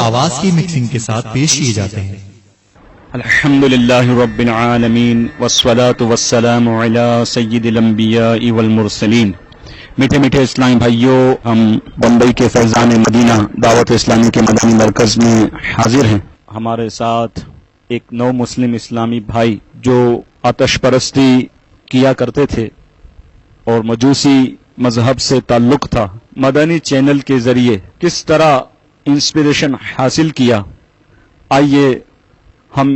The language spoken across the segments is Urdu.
آواز کی مکسنگ کے ساتھ پیش کیے جاتے ہیں۔ الحمدللہ رب العالمین والصلاة والسلام علی سید الانبیاء والمرسلین۔ میٹھے میٹھے اسلامی بھائیوں، ہم بمبئی کے فیضان مدینہ دعوت اسلامی کے مدنی مرکز میں حاضر ہیں۔ ہمارے ساتھ ایک نو مسلم اسلامی بھائی جو آتش پرستی کیا کرتے تھے اور مجوسی مذہب سے تعلق تھا، مدنی چینل کے ذریعے کس طرح انسپریشن حاصل کیا، آئیے ہم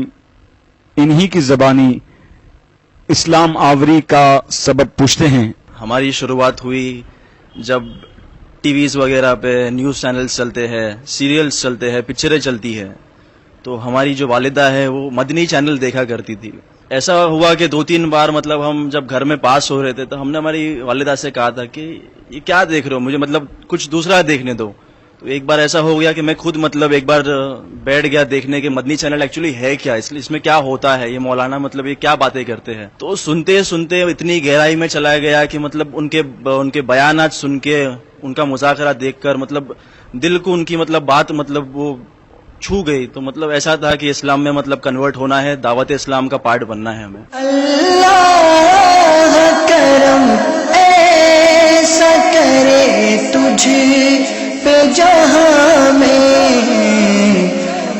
انہی کی زبانی اسلام آوری کا سبب پوچھتے ہیں۔ ہماری شروعات ہوئی جب ٹی ویز وغیرہ پہ نیوز چینلز چلتے ہیں، سیریلز چلتے ہیں، پکچریں چلتی ہیں، تو ہماری جو والدہ ہے وہ مدنی چینل دیکھا کرتی تھی۔ ایسا ہوا کہ 2-3 بار ہم جب گھر میں پاس ہو رہے تھے تو ہم نے ہماری والدہ سے کہا تھا کہ یہ کیا دیکھ رہے ہو، مجھے کچھ دوسرا دیکھنے دو۔ تو ایک بار ایسا ہو گیا کہ میں خود ایک بار بیٹھ گیا دیکھنے کے مدنی چینل ایکچولی ہے کیا، اس میں کیا ہوتا ہے، یہ مولانا یہ کیا باتیں کرتے ہیں۔ تو سنتے سنتے اتنی گہرائی میں چلا گیا کہ ان کے بیانات سن کے، ان کا مذاکرہ دیکھ کر دل کو ان کی بات وہ چھو گئی۔ تو ایسا تھا کہ اسلام میں کنورٹ ہونا ہے، دعوت اسلام کا پارٹ بننا ہے ہمیں۔ اللہ کرم ایسا کرے تجھ پہ جہاں میں،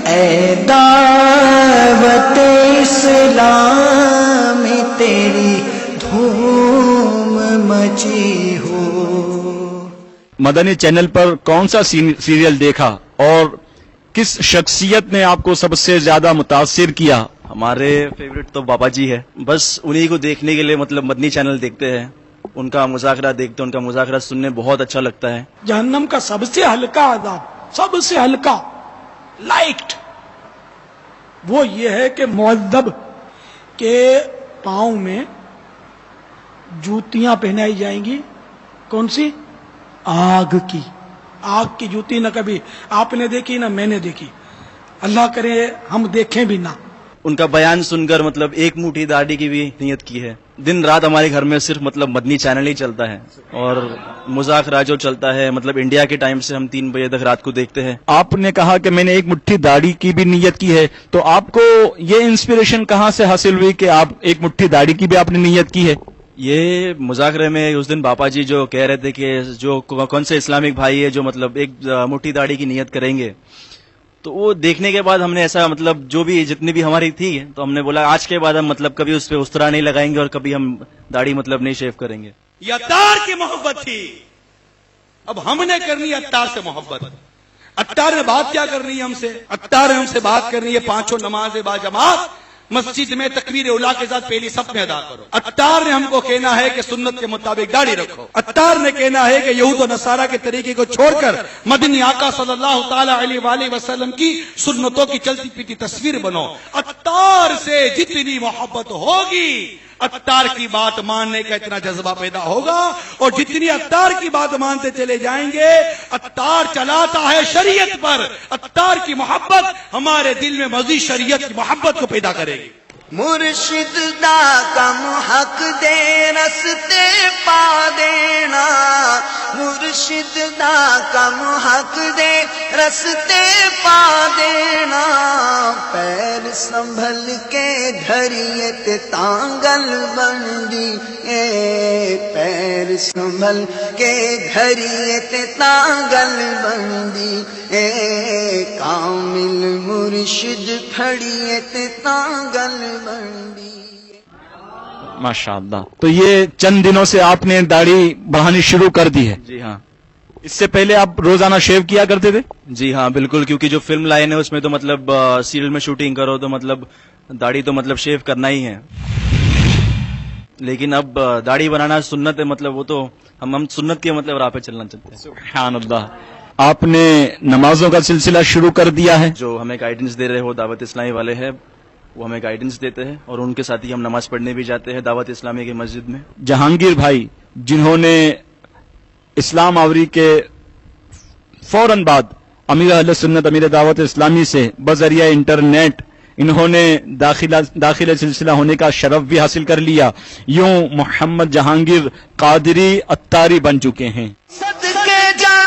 اے دعوت اسلام میں تیری دھوم مچی ہو۔ مدنی چینل پر کون سا سیریل دیکھا اور کس شخصیت نے آپ کو سب سے زیادہ متاثر کیا؟ ہمارے فیوریٹ تو بابا جی ہے، بس انہی کو دیکھنے کے لیے مدنی چینل دیکھتے ہیں، ان کا مذاکرہ دیکھتے ہیں، ان کا مذاکرہ سننے بہت اچھا لگتا ہے۔ جہنم کا سب سے ہلکا عذاب، سب سے ہلکا لائٹ وہ یہ ہے کہ معذب کے پاؤں میں جوتیاں پہنائی جائیں گی، کون سی؟ آگ کی۔ آگ کی جوتی نہ کبھی آپ نے دیکھی نہ میں نے دیکھی، اللہ کرے ہم دیکھیں بھی نہ۔ ان کا بیان سن کر ایک مٹھی داڑھی کی بھی نیت کی ہے۔ دن رات ہمارے گھر میں صرف مدنی چینل ہی چلتا ہے، اور مذاکرہ جو چلتا ہے انڈیا کے ٹائم سے ہم 3 بجے تک رات کو دیکھتے ہیں۔ آپ نے کہا کہ میں نے ایک مٹھی داڑھی کی بھی نیت کی ہے، تو آپ کو یہ انسپریشن کہاں سے حاصل ہوئی کہ آپ ایک مٹھی داڑھی کی بھی آپ نے نیت کی ہے؟ یہ مذاکرے میں اس دن باپا جی جو کہہ رہے تھے کہ جو کون سے اسلامک بھائی ہے جو ایک مٹھی داڑھی کی نیت کریں گے، تو وہ دیکھنے کے بعد ہم نے ایسا جو بھی جتنی بھی ہماری تھی تو ہم نے بولا آج کے بعد ہم کبھی اس پہ اس طرح نہیں لگائیں گے اور کبھی ہم داڑھی نہیں شیو کریں گے۔ یہ عطار کی محبت تھی، اب ہم نے کرنی ہے عطار سے محبت۔ عطار نے بات کیا کرنی ہے ہم سے؟ عطار نے ہم سے بات کرنی ہے 5 نماز با جماعت مسجد میں تکبیر اولا کے ساتھ پہلی صف میں ادا کرو۔ عطار نے ہم کو کہنا ہے کہ سنت کے مطابق داڑھی رکھو۔ عطار نے کہنا ہے کہ یہود و نصارہ کے طریقے کو چھوڑ کر مدنی آقا صلی اللہ تعالی علیہ وآلہ وسلم کی سنتوں کی چلتی پیتی تصویر بنو۔ عطار سے جتنی محبت ہوگی، عطار کی بات ماننے کا اتنا جذبہ پیدا ہوگا، اور جتنی عطار کی بات مانتے چلے جائیں گے، عطار چلاتا ہے شریعت پر، عطار کی محبت ہمارے دل میں مزید شریعت کی محبت کو پیدا کرے گی۔ مرشد دا کم حق دے رستے پا دینا، مرشد دا کم حق دے رستے پا دینا، پیر سنبھل کے دھریے تے تانگل بندی، پیر سنبھل کے دھریے تے تانگل بندی، کامل مرشد کھڑیے تے تانگل بندی۔ ماشاءاللہ، تو یہ چند دنوں سے آپ نے داڑھی بڑھانی شروع کر دی ہے؟ جی ہاں۔ اس سے پہلے آپ روزانہ شیو کیا کرتے تھے؟ جی ہاں بالکل، کیونکہ جو فلم لائن ہے اس میں تو سیریل میں شوٹنگ کرو تو داڑھی تو شیو کرنا ہی ہے، لیکن اب داڑھی بنانا سنت ہے، وہ تو ہم سنت کے راہ پہ چلنا چاہتے ہیں۔ سبحان اللہ۔ آپ نے نمازوں کا سلسلہ شروع کر دیا ہے؟ جو ہمیں گائیڈنس دے رہے ہو دعوت اسلامی والے ہیں، وہ ہمیں گائیڈنس دیتے ہیں، اور ان کے ساتھ ہی ہم نماز پڑھنے بھی جاتے ہیں دعوت اسلامی کی مسجد میں۔ جہانگیر بھائی، جنہوں نے اسلام آوری کے فوراً بعد امیر اہل سنت امیر دعوت اسلامی سے بذریعہ انٹرنیٹ انہوں نے داخل سلسلہ ہونے کا شرف بھی حاصل کر لیا، یوں محمد جہانگیر قادری عطاری بن چکے ہیں۔ صدقے جا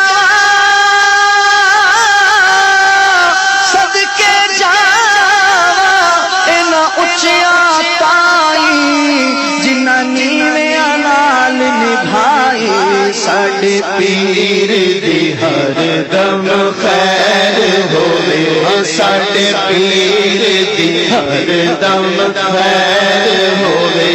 پیر دی ہر دم خیر ہوے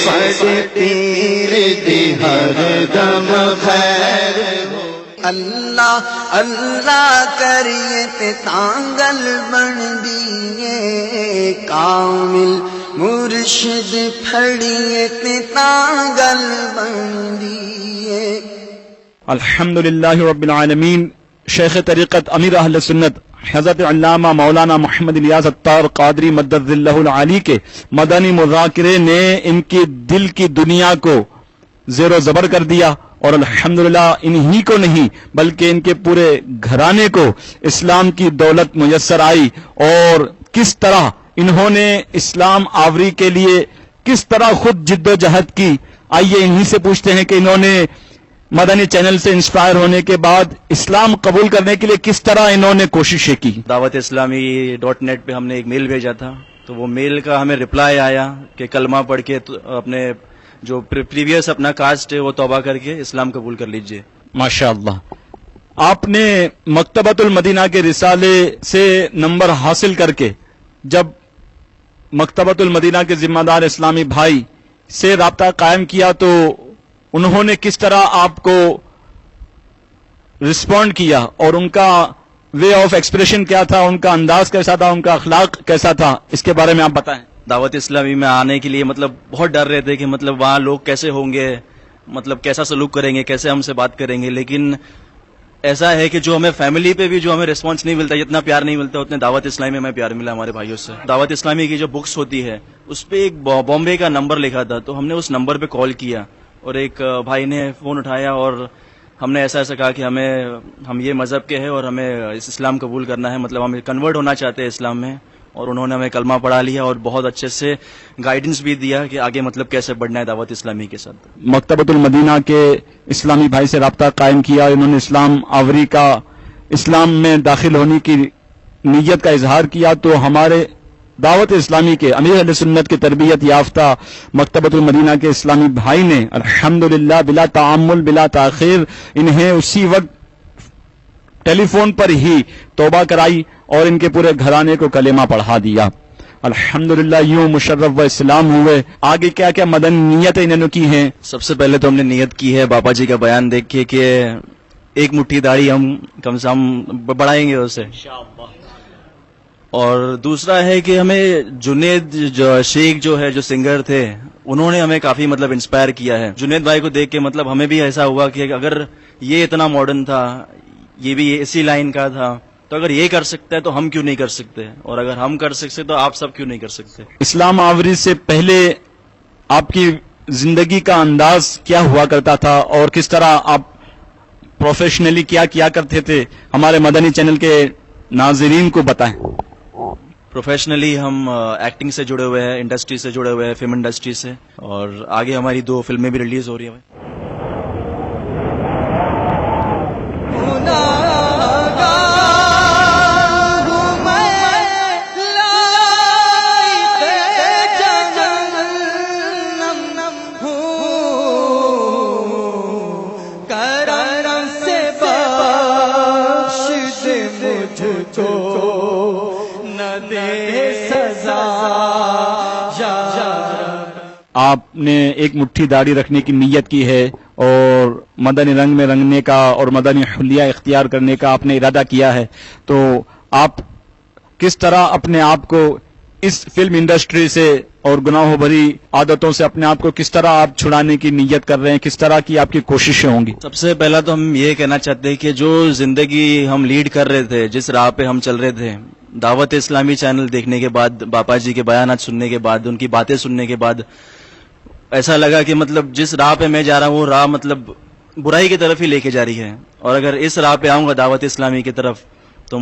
ساڈے پیر دی ہر دم خیر ہوے اللہ اللہ کریے تے تانگل بن دیے کامل مرشد پھڑیے تے تانگل بن دیے. الحمدللہ رب العالمین. شیخ طریقت امیر اہل سنت حضرت علامہ مولانا محمد الیاس عطار قادری مدد اللہ العالی کے مدنی مذاکرے نے ان کی دل کی دنیا کو زیر و زبر کر دیا، اور الحمدللہ انہی کو نہیں بلکہ ان کے پورے گھرانے کو اسلام کی دولت میسر آئی، اور کس طرح انہوں نے اسلام آوری کے لیے کس طرح خود جد و جہد کی. آئیے انہی سے پوچھتے ہیں کہ انہوں نے مدنی چینل سے انسپائر ہونے کے بعد اسلام قبول کرنے کے لیے کس طرح انہوں نے کوششیں کی. دعوت اسلامی .net پہ ہم نے ایک میل بھیجا تھا، تو وہ میل کا ہمیں رپلائی آیا کہ کلمہ پڑھ کے اپنے جو پریویس اپنا کاسٹ ہے وہ توبہ کر کے اسلام قبول کر لیجئے. ماشاء اللہ. آپ نے مکتبۃ المدینہ کے رسالے سے نمبر حاصل کر کے جب مکتبۃ المدینہ کے ذمہ دار اسلامی بھائی سے رابطہ قائم کیا تو انہوں نے کس طرح آپ کو رسپونڈ کیا، اور ان کا وے آف ایکسپریشن کیا تھا، ان کا انداز کیسا تھا، ان کا اخلاق کیسا تھا، اس کے بارے میں آپ بتائیں. دعوت اسلامی میں آنے کے لیے بہت ڈر رہے تھے کہ وہاں لوگ کیسے ہوں گے، کیسا سلوک کریں گے، کیسے ہم سے بات کریں گے. لیکن ایسا ہے کہ جو ہمیں فیملی پہ بھی جو ہمیں ریسپانس نہیں ملتا، جتنا پیار نہیں ملتا اتنے دعوت اسلامی میں ہمیں پیار ملا ہمارے بھائیوں سے. دعوت اسلامی کی جو بکس ہوتی ہے اس پہ ایک بامبے کا نمبر لکھا تھا، تو ہم نے اس نمبر پہ کال کیا اور ایک بھائی نے فون اٹھایا اور ہم نے ایسا کہا کہ ہم یہ مذہب کے ہیں اور ہمیں اسلام قبول کرنا ہے، ہم کنورٹ ہونا چاہتے ہیں اسلام میں. اور انہوں نے ہمیں کلمہ پڑھا لیا اور بہت اچھے سے گائیڈنس بھی دیا کہ آگے کیسے بڑھنا ہے دعوت اسلامی کے ساتھ. مکتبۃ المدینہ کے اسلامی بھائی سے رابطہ قائم کیا، انہوں نے اسلام آوری کا اسلام میں داخل ہونے کی نیت کا اظہار کیا، تو ہمارے دعوت اسلامی کے امیر اہل سنت کی تربیت یافتہ مکتبۃ المدینہ کے اسلامی بھائی نے الحمدللہ بلا تعامل بلا تاخیر انہیں اسی وقت ٹیلی فون پر ہی توبہ کرائی اور ان کے پورے گھرانے کو کلمہ پڑھا دیا. الحمدللہ یوں مشرف و اسلام ہوئے. آگے کیا کیا مدنی نیتیں انہوں نے کی ہیں؟ سب سے پہلے تو ہم نے نیت کی ہے باپا جی کا بیان دیکھ کے کہ ایک مٹھی داڑھی ہم کم سے کم بڑھائیں گے اسے. اور دوسرا ہے کہ ہمیں جنید شیخ جو سنگر تھے انہوں نے ہمیں کافی انسپائر کیا ہے. جنید بھائی کو دیکھ کے ہمیں بھی ایسا ہوا کہ اگر یہ اتنا ماڈرن تھا، یہ بھی اسی لائن کا تھا، تو اگر یہ کر سکتا ہے تو ہم کیوں نہیں کر سکتے، اور اگر ہم کر سکتے تو آپ سب کیوں نہیں کر سکتے. اسلام آوری سے پہلے آپ کی زندگی کا انداز کیا ہوا کرتا تھا اور کس طرح آپ پروفیشنلی کیا کرتے تھے، ہمارے مدنی چینل کے ناظرین کو بتائیں. پروفیشنلی ہم ایکٹنگ سے جڑے ہوئے ہیں، انڈسٹری سے جڑے ہوئے ہیں، فلم انڈسٹری سے، اور آگے ہماری 2 فلمیں بھی ریلیز ہو رہی ہیں. آپ نے ایک مٹھی داڑھی رکھنے کی نیت کی ہے اور مدنی رنگ میں رنگنے کا اور مدنی حلیہ اختیار کرنے کا آپ نے ارادہ کیا ہے، تو آپ کس طرح اپنے آپ کو اس فلم انڈسٹری سے اور گناہوں بھری عادتوں سے اپنے آپ کو کس طرح آپ چھڑانے کی نیت کر رہے ہیں، کس طرح کی آپ کی کوششیں ہوں گی؟ سب سے پہلا تو ہم یہ کہنا چاہتے ہیں کہ جو زندگی ہم لیڈ کر رہے تھے، جس راہ پہ ہم چل رہے تھے، دعوت اسلامی چینل دیکھنے کے بعد، باپا جی کے بیانات سننے کے بعد، ان کی باتیں سننے کے بعد ایسا لگا کہ جس راہ پہ میں جا رہا ہوں وہ راہ برائی کی طرف ہی لے کے جا رہی ہے، اور اگر اس راہ پہ آؤں گا دعوت اسلامی کی طرف تو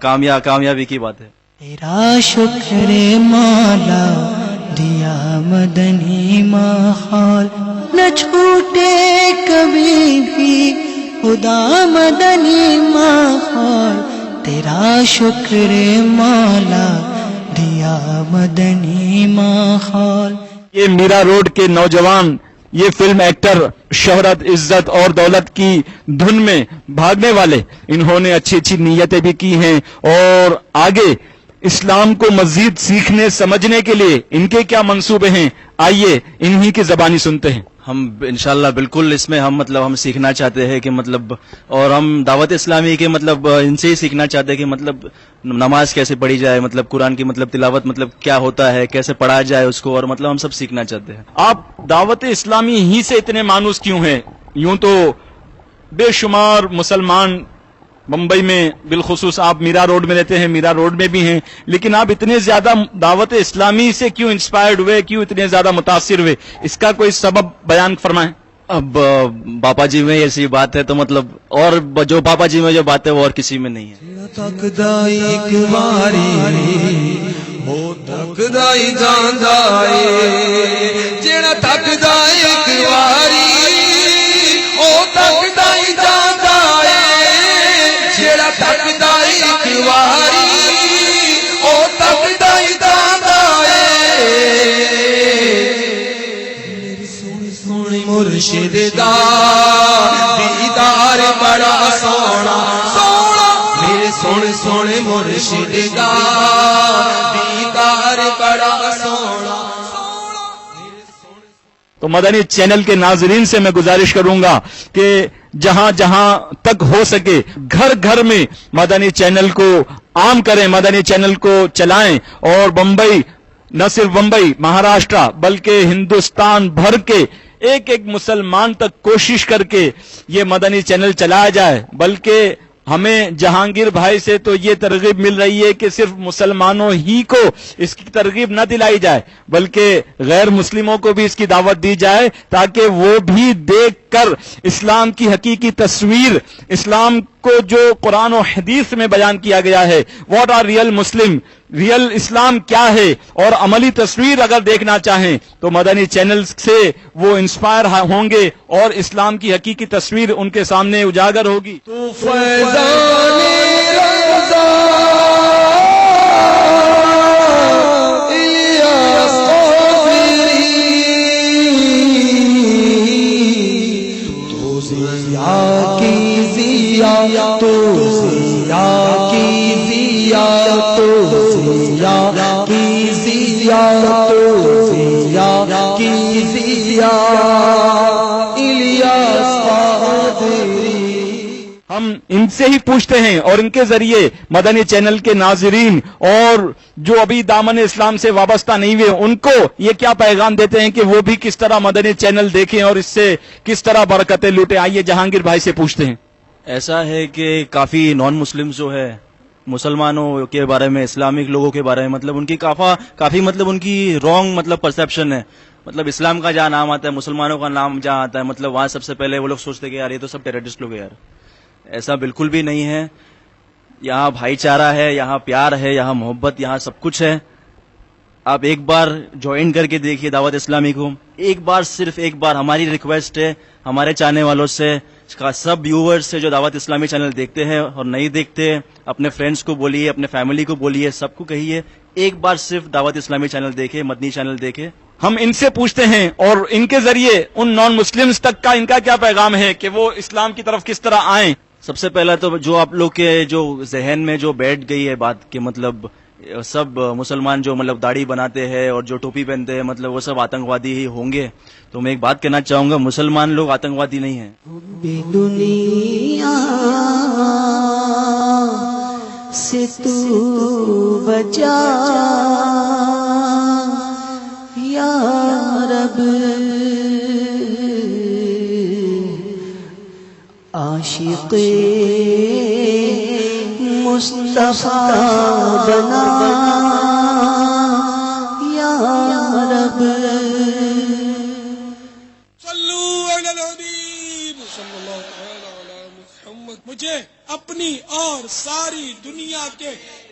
کامیابی کی بات ہے. تیرا شکر مولا دیا مدنی ماحول، نہ چھوٹے کبھی بھی خدا مدنی ماحول. تیرا شکر مولا دیا مدنی ماحول. یہ میرا روڈ کے نوجوان یہ فلم ایکٹر شہرت، عزت اور دولت کی دھن میں بھاگنے والے، انہوں نے اچھی اچھی نیتیں بھی کی ہیں اور آگے اسلام کو مزید سیکھنے سمجھنے کے لیے ان کے کیا منصوبے ہیں، آئیے انہی کی زبانی سنتے ہیں۔ ہم انشاءاللہ بالکل اس میں ہم سیکھنا چاہتے ہیں کہ اور ہم دعوت اسلامی کے ان سے ہی سیکھنا چاہتے ہیں کہ نماز کیسے پڑھی جائے، قرآن کی تلاوت کیا ہوتا ہے، کیسے پڑھا جائے اس کو، اور ہم سب سیکھنا چاہتے ہیں۔ آپ دعوت اسلامی ہی سے اتنے مانوس کیوں ہیں؟ یوں تو بے شمار مسلمان ممبئی میں، بالخصوص آپ میرا روڈ میں رہتے ہیں، میرا روڈ میں بھی ہیں، لیکن آپ اتنے زیادہ دعوت اسلامی سے کیوں انسپائرڈ ہوئے، کیوں اتنے زیادہ متاثر ہوئے؟ اس کا کوئی سبب بیان فرمائیں۔ اب باپا جی میں ایسی بات ہے تو اور جو باپا جی میں جو بات ہے وہ اور کسی میں نہیں ہے۔ مرشد دا دیدار بڑا سونا سونا، میرے سونے سونے مرشد دا دیدار بڑا سونا۔ تو مدنی چینل کے ناظرین سے میں گزارش کروں گا کہ جہاں جہاں تک ہو سکے گھر گھر میں مدنی چینل کو عام کریں، مدنی چینل کو چلائیں، اور بمبئی، نہ صرف بمبئی، مہاراشٹرا بلکہ ہندوستان بھر کے ایک ایک مسلمان تک کوشش کر کے یہ مدنی چینل چلایا جائے۔ بلکہ ہمیں جہانگیر بھائی سے تو یہ ترغیب مل رہی ہے کہ صرف مسلمانوں ہی کو اس کی ترغیب نہ دلائی جائے، بلکہ غیر مسلموں کو بھی اس کی دعوت دی جائے، تاکہ وہ بھی دیکھ کر اسلام کی حقیقی تصویر، اسلام کو جو قرآن و حدیث میں بیان کیا گیا ہے، what are real Muslim, real Islam کیا ہے، اور عملی تصویر اگر دیکھنا چاہیں تو مدنی چینل سے وہ انسپائر ہوں گے اور اسلام کی حقیقی تصویر ان کے سامنے اجاگر ہوگی۔ تو فیضان رضا الیاس قادری، تو ضیا کی ضیا، تو ضیا کی ضیا، تو ضیا کی ضیا، تو ضیا کی ضیا الیاس قادری۔ ہم ان سے ہی پوچھتے ہیں اور ان کے ذریعے مدنی چینل کے ناظرین اور جو ابھی دامن اسلام سے وابستہ نہیں ہوئے ان کو یہ کیا پیغام دیتے ہیں کہ وہ بھی کس طرح مدنی چینل دیکھیں اور اس سے کس طرح برکتیں لوٹیں۔ آئیے جہانگیر بھائی سے پوچھتے ہیں۔ ایسا ہے کہ کافی نان مسلم جو ہے، مسلمانوں کے بارے میں، اسلامک لوگوں کے بارے میں ان کی کافی ان کی رانگ پرسپشن ہے۔ اسلام کا جہاں نام آتا ہے، مسلمانوں کا نام جہاں آتا ہے، وہاں سب سے پہلے وہ لوگ سوچتے کہ یار یہ تو سب ٹیررسٹ لوگ ہیں۔ یار ایسا بالکل بھی نہیں ہے، یہاں بھائی چارہ ہے، یہاں پیار ہے، یہاں محبت، یہاں سب کچھ ہے۔ آپ ایک بار جوائن کر کے دیکھیے دعوت اسلامی کو، ایک بار، صرف ایک بار۔ ہماری ریکویسٹ ہے ہمارے چاہنے والوں سے، سب ویورز سے جو دعوت اسلامی چینل دیکھتے ہیں اور نہیں دیکھتے، اپنے فرینڈس کو بولیے، اپنے فیملی کو بولیے، سب کو کہیے ایک بار صرف دعوت اسلامی چینل دیکھے، مدنی چینل دیکھے۔ ہم ان سے پوچھتے ہیں اور ان کے ذریعے ان نان مسلمز تک کا ان کا کیا پیغام ہے کہ وہ اسلام کی طرف کس طرح آئیں۔ سب سے پہلا تو جو آپ لوگ کے جو ذہن میں جو بیٹھ گئی ہے بات کہ سب مسلمان جو داڑھی بناتے ہیں اور جو ٹوپی پہنتے ہیں وہ سب آتنکوادی ہی ہوں گے، تو میں ایک بات کہنا چاہوں گا، مسلمان لوگ آتنکوادی نہیں ہیں۔ دنیا سے تو بچا یا رب، عاشق مصطفیٰ بنا یا رب۔ صلو علی الحبیب صلی اللہ تعالی علی محمد۔ مجھے اپنی اور ساری دنیا کے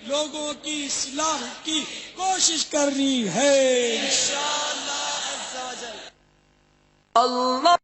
لوگوں کی اصلاح کی کوشش کرنی ہے انشاءاللہ عز و جل۔ اللہ